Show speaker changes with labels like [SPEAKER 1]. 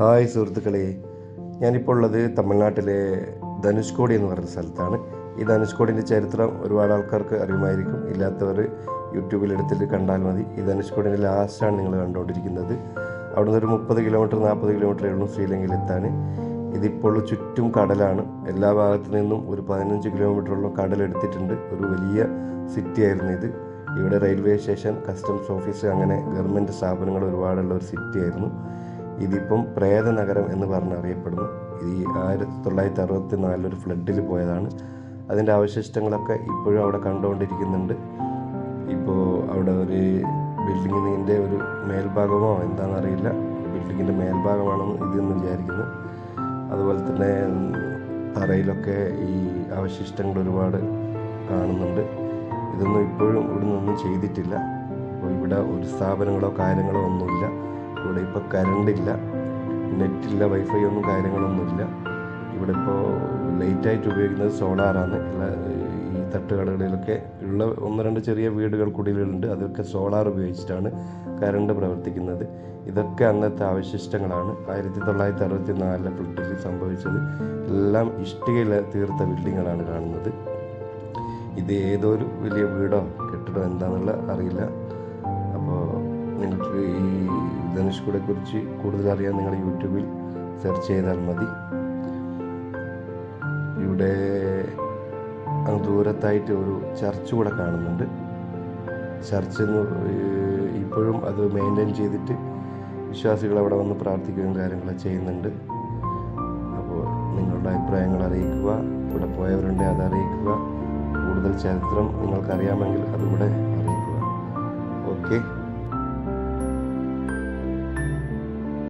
[SPEAKER 1] Hi സുഹൃത്തുക്കളെ, ഞാനിപ്പോൾ ഉള്ളത് തമിഴ്നാട്ടിലെ ധനുഷ്കോടി എന്ന് പറയുന്ന സ്ഥലത്താണ്. ഈ ധനുഷ്കോടിൻ്റെ ചരിത്രം ഒരുപാട് ആൾക്കാർക്ക് അറിയുമായിരിക്കും. ഇല്ലാത്തവർ യൂട്യൂബിൽ എടുത്തിട്ട് കണ്ടാൽ മതി. ഈ ധനുഷ്കോടിൻ്റെ ലാസ്റ്റാണ് നിങ്ങൾ കണ്ടുകൊണ്ടിരിക്കുന്നത്. അവിടുന്ന് ഒരു 30 കിലോമീറ്റർ 40 കിലോമീറ്ററേ ഉള്ളൂ ശ്രീലങ്കയിലെത്താൻ. ഇതിപ്പോൾ ചുറ്റും കടലാണ്. എല്ലാ ഭാഗത്തു നിന്നും ഒരു 15 കിലോമീറ്ററോളം കടലെടുത്തിട്ടുണ്ട്. ഒരു വലിയ സിറ്റി ആയിരുന്നു ഇത്. ഇവിടെ റെയിൽവേ സ്റ്റേഷൻ, കസ്റ്റംസ് ഓഫീസ്, അങ്ങനെ ഗവൺമെൻറ് സ്ഥാപനങ്ങൾ ഒരുപാടുള്ള ഒരു സിറ്റി ആയിരുന്നു. ഇതിപ്പം പ്രേത നഗരം എന്ന് പറഞ്ഞ് അറിയപ്പെടുന്നു. ഈ 1964 ഒരു ഫ്ലഡിൽ പോയതാണ്. അതിൻ്റെ അവശിഷ്ടങ്ങളൊക്കെ ഇപ്പോഴും അവിടെ കണ്ടുകൊണ്ടിരിക്കുന്നുണ്ട്. ഇപ്പോൾ അവിടെ ഒരു ബിൽഡിങ്ങിൻ്റെ ഒരു മേൽഭാഗമോ എന്താണെന്നറിയില്ല, ബിൽഡിങ്ങിൻ്റെ മേൽഭാഗമാണെന്ന് ഇതെന്ന് വിചാരിക്കുന്നു. അതുപോലെ തന്നെ തറയിലൊക്കെ ഈ അവശിഷ്ടങ്ങൾ ഒരുപാട് കാണുന്നുണ്ട്. ഇതൊന്നും ഇപ്പോഴും ഇവിടെ നിന്നൊന്നും ചെയ്തിട്ടില്ല. അപ്പോൾ ഇവിടെ ഒരു സ്ഥാപനങ്ങളോ കാര്യങ്ങളോ ഒന്നുമില്ല. ഇവിടെ ഇപ്പോൾ കറണ്ടില്ല, നെറ്റില്ല, വൈഫൈ ഒന്നും കാര്യങ്ങളൊന്നുമില്ല. ഇവിടെ ഇപ്പോൾ ലൈറ്റായിട്ട് ഉപയോഗിക്കുന്നത് സോളാറാണ്. ഈ തട്ടുകടകളിലൊക്കെ ഉള്ള 1-2 ചെറിയ വീടുകൾ കുടിലുകളുണ്ട്. അതൊക്കെ സോളാർ ഉപയോഗിച്ചിട്ടാണ് കറണ്ട് പ്രവർത്തിക്കുന്നത്. ഇതൊക്കെ അന്നത്തെ അവശിഷ്ടങ്ങളാണ്. 1964 ഫ്ലഡിൽ സംഭവിച്ചത്. എല്ലാം ഇഷ്ടികയിൽ തീർത്ത ബിൽഡിങ്ങുകളാണ് കാണുന്നത്. ഇത് ഏതൊരു വലിയ വീടോ കെട്ടിടോ എന്താണെന്നുള്ള അറിയില്ല. അപ്പോൾ നിങ്ങൾക്ക് ഈ ധനുഷ്കോടിയെക്കുറിച്ച് കൂടുതൽ അറിയാൻ നിങ്ങൾ യൂട്യൂബിൽ സെർച്ച് ചെയ്താൽ മതി. ഇവിടെ ദൂരത്തായിട്ട് ഒരു ചർച്ച് കൂടെ കാണുന്നുണ്ട്. ചർച്ച് ഇപ്പോഴും അത് മെയിൻറ്റെയിൻ ചെയ്തിട്ട് വിശ്വാസികൾ അവിടെ വന്ന് പ്രാർത്ഥിക്കുകയും കാര്യങ്ങളൊക്കെ ചെയ്യുന്നുണ്ട്. അപ്പോൾ നിങ്ങളുടെ അഭിപ്രായങ്ങൾ അറിയിക്കുക. ഇവിടെ പോയവരുണ്ടെങ്കിൽ അത് അറിയിക്കുക. കൂടുതൽ ചരിത്രം നിങ്ങൾക്കറിയാമെങ്കിൽ അതുകൂടെ അറിയിക്കുക. ഓക്കെ.